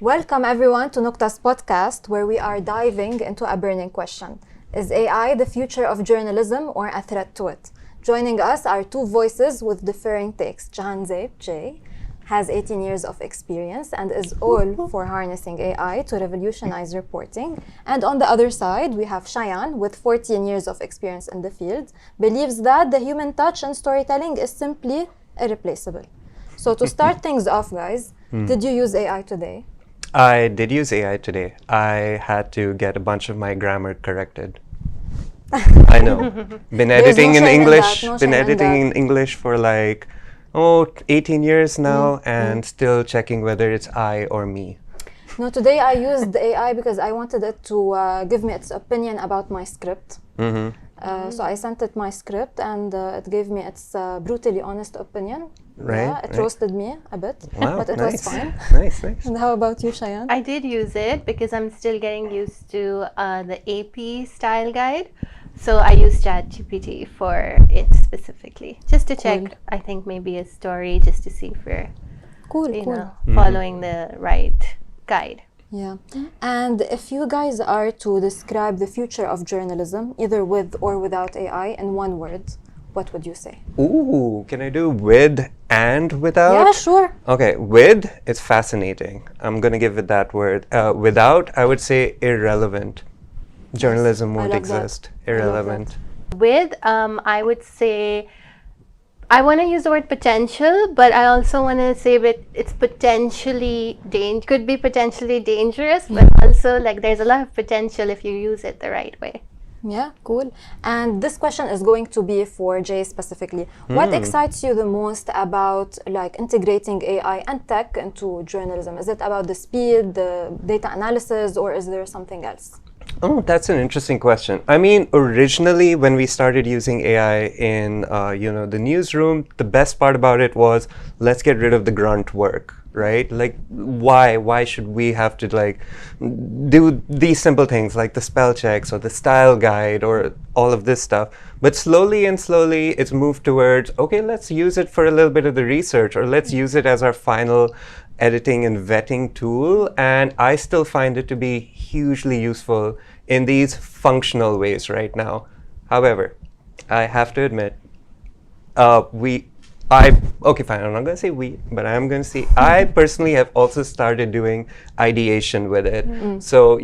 Welcome everyone to Nukta's podcast, where we are diving into a burning question. Is AI the future of journalism or a threat to it? Joining us are two voices with differing takes. Jahanzaib, J, has 18 years of experience and is all for harnessing AI to revolutionize reporting. And on the other side, we have Shayan with 14 years of experience in the field, believes that the human touch in storytelling is simply irreplaceable. So to start things off, guys, did you use AI today? I did use AI today. I had to get a bunch of my grammar corrected. I know. Been editing in English. Been editing in English for like 18 years now, and still checking whether it's I or me. No, today I used the AI because I wanted it to give me its opinion about my script. So I sent it my script, and it gave me its brutally honest opinion. Right. Yeah, it roasted me a bit, Wow, but it was fine. Nice. And how about you, Shayan? I did use it because I'm still getting used to the AP style guide. So I used ChatGPT for it specifically, just to check, I think maybe a story, just to see if we're following the right guide. Yeah. And if you guys are to describe the future of journalism, either with or without AI, in one word, what would you say? Ooh, can I do with and without? Yeah, sure. Okay, with, it's fascinating. I'm going to give it that word. Without, I would say irrelevant. Journalism won't exist. Irrelevant. With, I would say, I want to use the word potential, but I also want to say that it's potentially could be potentially dangerous, but also like there's a lot of potential if you use it the right way. Yeah, cool. And this question is going to be for Jay specifically. What excites you the most about like integrating AI and tech into journalism? Is it about the speed, the data analysis, or is there something else? Oh, that's an interesting question. I mean, originally when we started using AI in, the newsroom, the best part about it was let's get rid of the grunt work, right? Like, why should we have to like do these simple things like the spell checks or the style guide or all of this stuff? But slowly it's moved towards, okay, let's use it for a little bit of the research, or let's use it as our final editing and vetting tool. And I still find it to be hugely useful in these functional ways right now. However, I have to admit, okay, fine, I'm not going to say we, but I'm going to say I personally have also started doing ideation with it. So,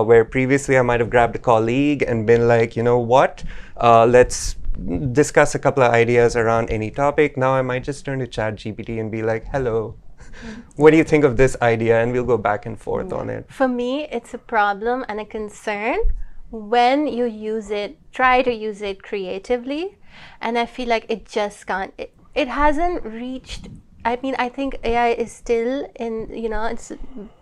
where previously I might have grabbed a colleague and been like, you know what, let's discuss a couple of ideas around any topic. Now I might just turn to ChatGPT and be like, hello, what do you think of this idea? And we'll go back and forth on it. For me, it's a problem and a concern when you try to use it creatively. And I feel like it just can't, it hasn't reached, I mean, I think AI is still in, it's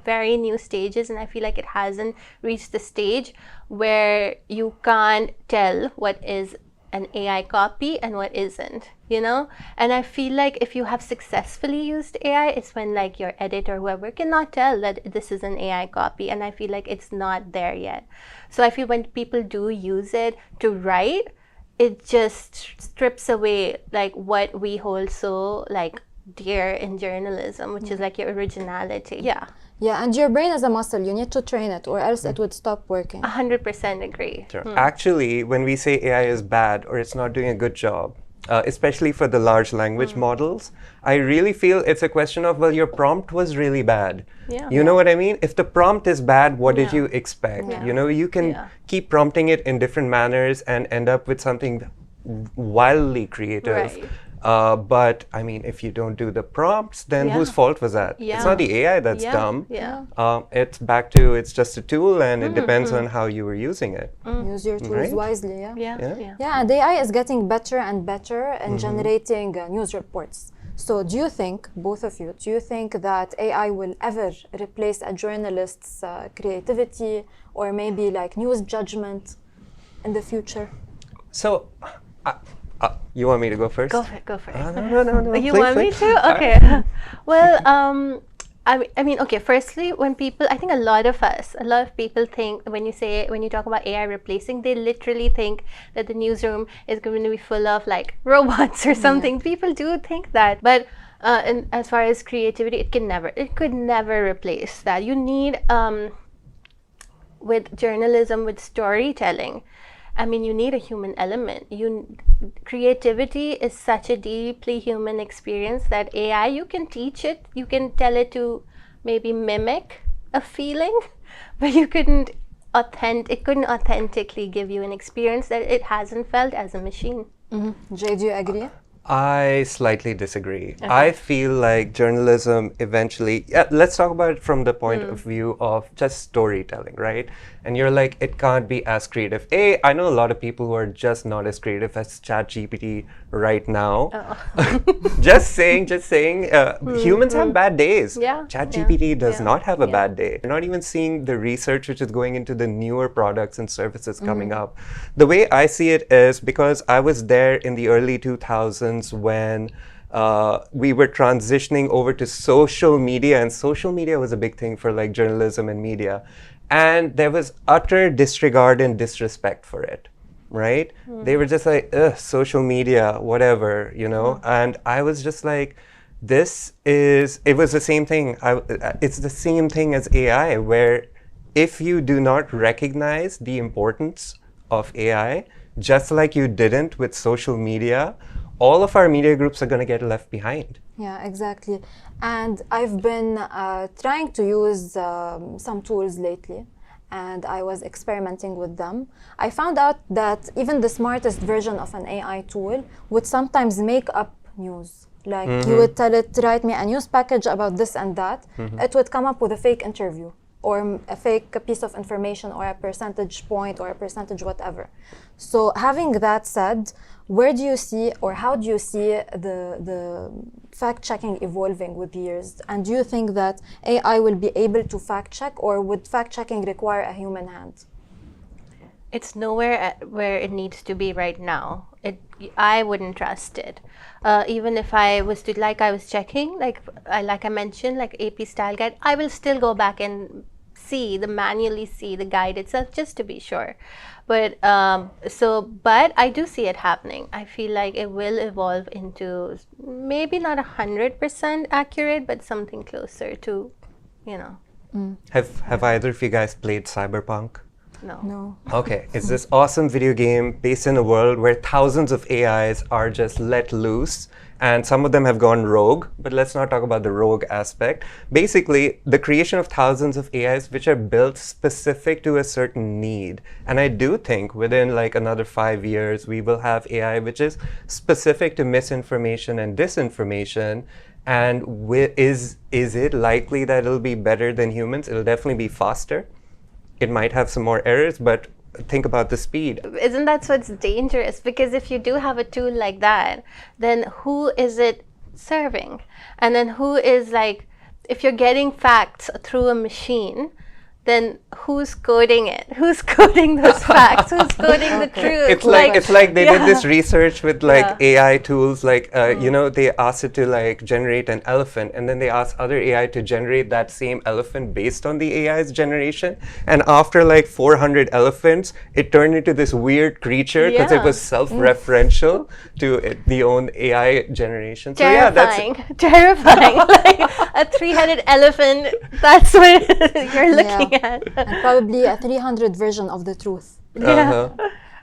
very new stages. And I feel like it hasn't reached the stage where you can't tell what is an AI copy and what isn't, And I feel like if you have successfully used AI, it's when like your editor, whoever, cannot tell that this is an AI copy. And I feel like it's not there yet. So I feel when people do use it to write, it just strips away like what we hold so like dear in journalism, which is like your originality. Yeah, and your brain is a muscle. You need to train it, or else it would stop working. 100% agree. Sure. Actually, when we say AI is bad or it's not doing a good job, especially for the large language models, I really feel it's a question of, well, your prompt was really bad. You know what I mean? If the prompt is bad, what did you expect? You can keep prompting it in different manners and end up with something wildly creative. Right. But I mean, if you don't do the prompts, then whose fault was that? It's not the AI that's dumb. It's just a tool, and it depends on how you were using it. Use your tools wisely. Yeah. And AI is getting better and better in generating news reports. So do you think, both of you, do you think that AI will ever replace a journalist's creativity or maybe like news judgment in the future? So, you want me to go first? Go for it. No. You Please, want me please. to? Okay. Well, I mean, okay, firstly, when people, I think a lot of people think when you talk about AI replacing, they literally think that the newsroom is going to be full of like robots or something. People do think that. But And as far as creativity, it could never replace that. You need, with journalism, with storytelling, I mean, you need a human element. Creativity is such a deeply human experience that AI, you can teach it, you can tell it to maybe mimic a feeling, but it couldn't authentically give you an experience that it hasn't felt as a machine. Jay, do you agree? I slightly disagree. I feel like journalism eventually, let's talk about it from the point of view of just storytelling, right? And you're like, it can't be as creative. I know a lot of people who are just not as creative as ChatGPT right now. Just saying, humans have bad days. Yeah, ChatGPT does not have a bad day. You're not even seeing the research which is going into the newer products and services coming up. The way I see it is because I was there in the early 2000s when we were transitioning over to social media, and social media was a big thing for like journalism and media. And there was utter disregard and disrespect for it, right? They were just like, ugh, social media, whatever, you know? And I was just like, it was the same thing. It's the same thing as AI, where if you do not recognize the importance of AI, just like you didn't with social media, all of our media groups are going to get left behind. Yeah, exactly. And I've been trying to use some tools lately, and I was experimenting with them. I found out that even the smartest version of an AI tool would sometimes make up news. Like you would tell it to write me a news package about this and that. It would come up with a fake interview or a fake piece of information or a percentage point or a percentage whatever. So having that said, where do you see or how do you see the fact-checking evolving with years? And do you think that AI will be able to fact-check, or would fact-checking require a human hand? It's nowhere where it needs to be right now. I wouldn't trust it. Even if I was to, like I was checking, like I mentioned, like AP style guide, I will still go back and manually see the guide itself just to be sure. But but I do see it happening. I feel like it will evolve into maybe not 100% accurate, but something closer to, you know. Have either of you guys played Cyberpunk? No. Okay, it's this awesome video game based in a world where thousands of AIs are just let loose, and some of them have gone rogue, but let's not talk about the rogue aspect. Basically, the creation of thousands of AIs which are built specific to a certain need. And I do think within like another 5 years, we will have AI which is specific to misinformation and disinformation. And is it likely that it'll be better than humans? It'll definitely be faster. It might have some more errors, but think about the speed. Isn't that what's dangerous? Because if you do have a tool like that, then who is it serving? And then who is like, if you're getting facts through a machine, then who's coding it? Who's coding those facts? Who's coding the truth? It's like they did this research with like AI tools, like you know, they asked it to like generate an elephant, and then they asked other AI to generate that same elephant based on the AI's generation. And after like 400 elephants, it turned into this weird creature because it was self-referential to the own AI generation. Terrifying. So terrifying. Like a 3-headed elephant. That's what you're looking at. And probably a 300 version of the truth.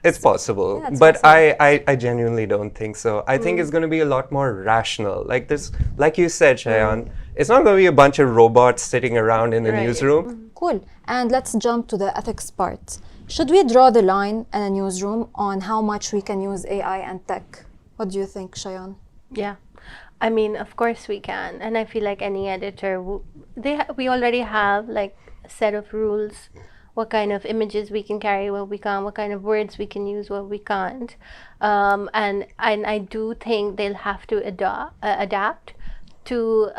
It's possible, Yeah, it's but possible. I genuinely don't think so. I think it's going to be a lot more rational. Like this, like you said, Shayan, it's not going to be a bunch of robots sitting around in the newsroom. Cool. And let's jump to the ethics part. Should we draw the line in a newsroom on how much we can use AI and tech? What do you think, Shayan? Yeah. I mean, of course we can. And I feel like any editor, we already have like a set of rules, what kind of images we can carry, what we can't, what kind of words we can use, what we can't. And I do think they'll have to adapt to,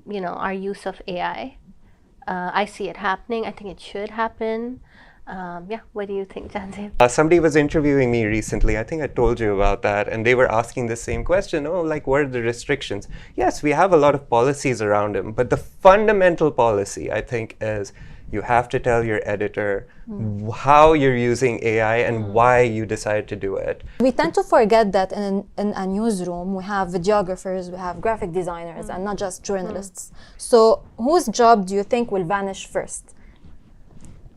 you know, our use of AI. I see it happening. I think it should happen. Yeah, what do you think, Jahanzaib? Somebody was interviewing me recently. I think I told you about that. And they were asking the same question. Oh, like, what are the restrictions? Yes, we have a lot of policies around them. But the fundamental policy, I think, is You have to tell your editor how you're using AI and why you decided to do it. We tend to forget that in a newsroom, we have videographers, we have graphic designers, and not just journalists. So whose job do you think will vanish first?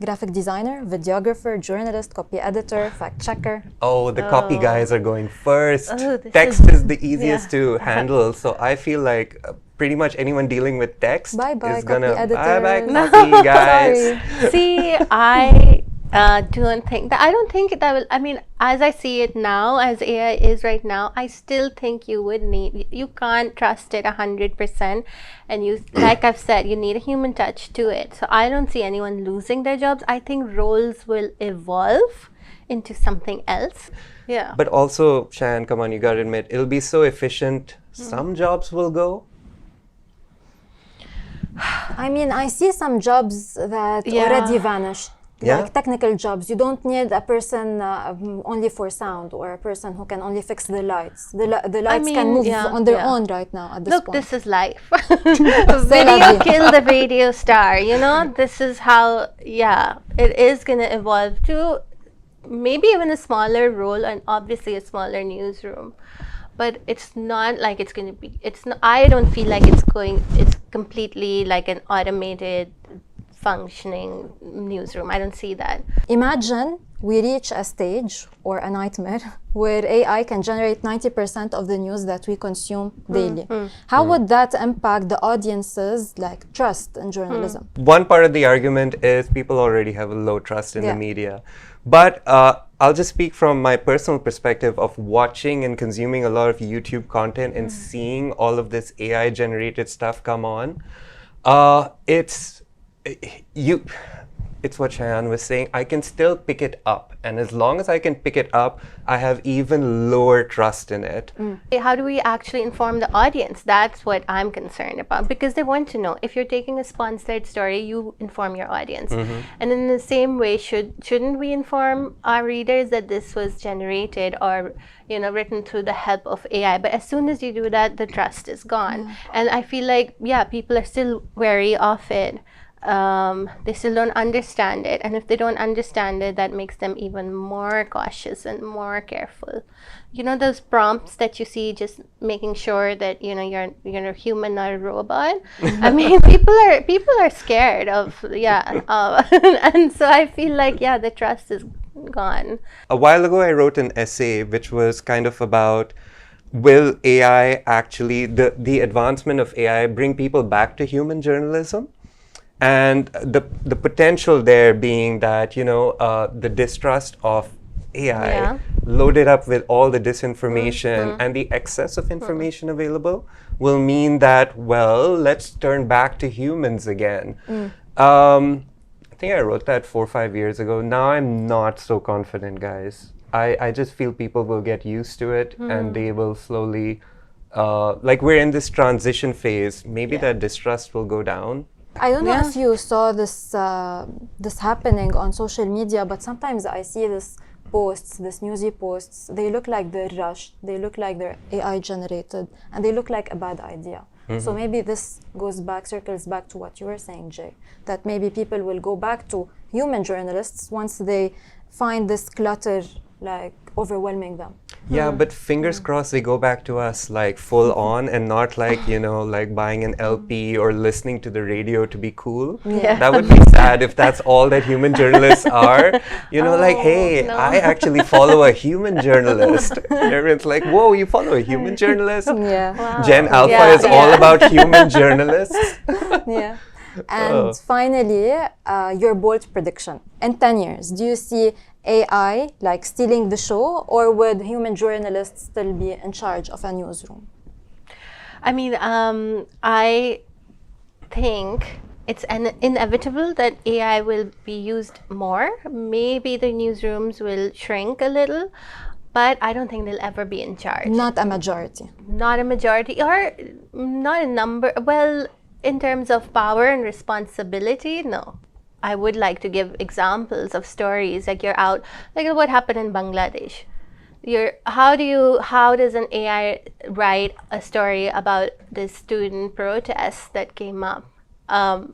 Graphic designer, videographer, journalist, copy editor, fact checker. Oh, the copy guys are going first. Oh, this Text is the easiest yeah. to handle. So I feel like pretty much anyone dealing with text Bye-bye, is gonna copy bye-bye editor. copy guys. Sorry. See, I don't think that. I don't think that will. I mean, as I see it now, as AI is right now, I still think you would need. You can't trust it 100%, and you, like I've said, you need a human touch to it. So I don't see anyone losing their jobs. I think roles will evolve into something else. Yeah. But also, Shayan, come on, you gotta admit, it'll be so efficient. Some jobs will go. I mean, I see some jobs that Yeah. already vanished. Yeah. Like technical jobs. You don't need a person only for sound or a person who can only fix the lights. The lights can mean, move yeah, on their yeah. own right now at this Look, point. this is life. la Video vie. kill the radio star. You know, this is how. Yeah, it is gonna evolve to maybe even a smaller role and obviously a smaller newsroom. But it's not like it's going to be. It's not. I don't feel like it's going. It's completely like an automated, functioning newsroom. I don't see that. Imagine we reach a stage or a nightmare where AI can generate 90% of the news that we consume daily. How would that impact the audience's like trust in journalism? One part of the argument is people already have a low trust in Yeah. the media. But I'll just speak from my personal perspective of watching and consuming a lot of YouTube content and seeing all of this AI generated stuff come on. It's what Shayan was saying. I can still pick it up. And as long as I can pick it up, I have even lower trust in it. How do we actually inform the audience? That's what I'm concerned about, because they want to know. If you're taking a sponsored story, you inform your audience. And in the same way, shouldn't we inform our readers that this was generated or written through the help of AI? But as soon as you do that, the trust is gone. And I feel like, people are still wary of it. They still don't understand it, and if they don't understand it, that makes them even more cautious and more careful. Those prompts that you see, just making sure that you're a human, not a robot. I mean, people are scared of and so I feel like the trust is gone. A while ago, I wrote an essay which was kind of about, will AI actually, the advancement of AI bring people back to human journalism? And the potential there being that, the distrust of AI loaded up with all the disinformation and the excess of information available will mean that, well, let's turn back to humans again. I think I wrote that 4 or 5 years ago. Now I'm not so confident, guys. I just feel people will get used to it and they will slowly, like we're in this transition phase, maybe that distrust will go down. I don't know if you saw this this happening on social media, but sometimes I see this newsy posts. They look like they're rushed. They look like they're AI generated, and they look like a bad idea. So maybe this circles back to what you were saying, Jay, that maybe people will go back to human journalists once they find this clutter like overwhelming them. Yeah, but fingers crossed they go back to us like full on and not like, like buying an LP or listening to the radio to be cool. Yeah. That would be sad if that's all that human journalists are. Like, hey, no. I actually follow a human journalist. And everyone's like, whoa, you follow a human journalist? Yeah. Wow. Gen Alpha Yeah, is all about human journalists. Yeah. And finally, your bold prediction. In 10 years, do you see AI like stealing the show, or would human journalists still be in charge of a newsroom? I mean, I think it's inevitable that AI will be used more. Maybe the newsrooms will shrink a little, but I don't think they'll ever be in charge. Not a majority. Not a majority, or not a number. Well, in terms of power and responsibility, no. I would like to give examples of stories like you're out, like what happened in Bangladesh. How does an AI write a story about this student protest that came up? And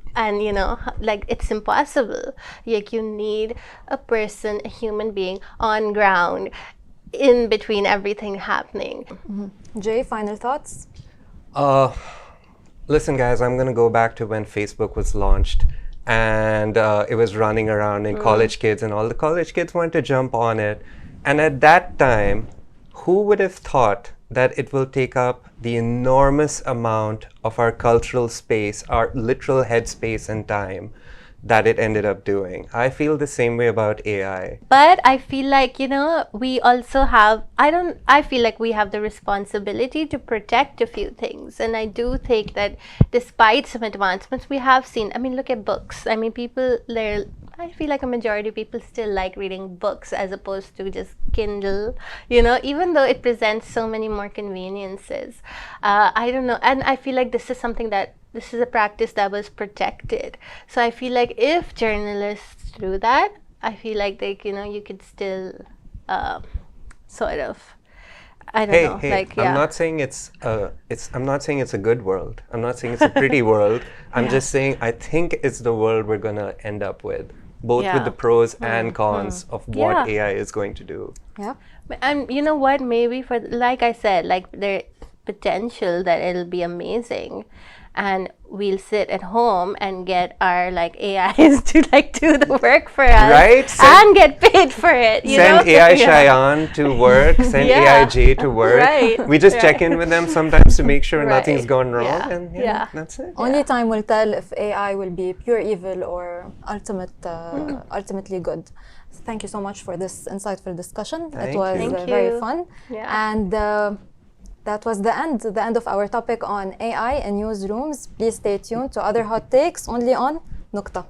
like it's impossible. Like you need a person, a human being on ground in between everything happening. Jay, final thoughts? Listen, guys, I'm going to go back to when Facebook was launched and it was running around in college kids, and all the college kids wanted to jump on it. And at that time, who would have thought that it will take up the enormous amount of our cultural space, our literal headspace and time that it ended up doing? I feel the same way about AI. But I feel like, we also have, I feel like we have the responsibility to protect a few things. And I do think that despite some advancements we have seen, I mean, look at books. I mean, I feel like a majority of people still like reading books as opposed to just Kindle, even though it presents so many more conveniences. I don't know. And I feel like this is a practice that was protected. So I feel like if journalists do that, I feel like you could still sort of, I don't know. Hey, like, yeah. I'm not saying it's a good world. I'm not saying it's a pretty world. I'm just saying I think it's the world we're gonna end up with, both with the pros and cons of what AI is going to do. Yeah. And you know what? Maybe like I said, like the potential that it'll be amazing. And we'll sit at home and get our AIs to do the work for us, right? And get paid for it. Send AI Shayan to work, send AI Jay to work. Right. We just check in with them sometimes to make sure nothing's gone wrong, and that's it. Only time will tell if AI will be pure evil or ultimately good. Thank you so much for this insightful discussion. Thank it was you. very fun. Yeah. And that was the end of our topic on AI in newsrooms. Please stay tuned to other hot takes only on Nukta.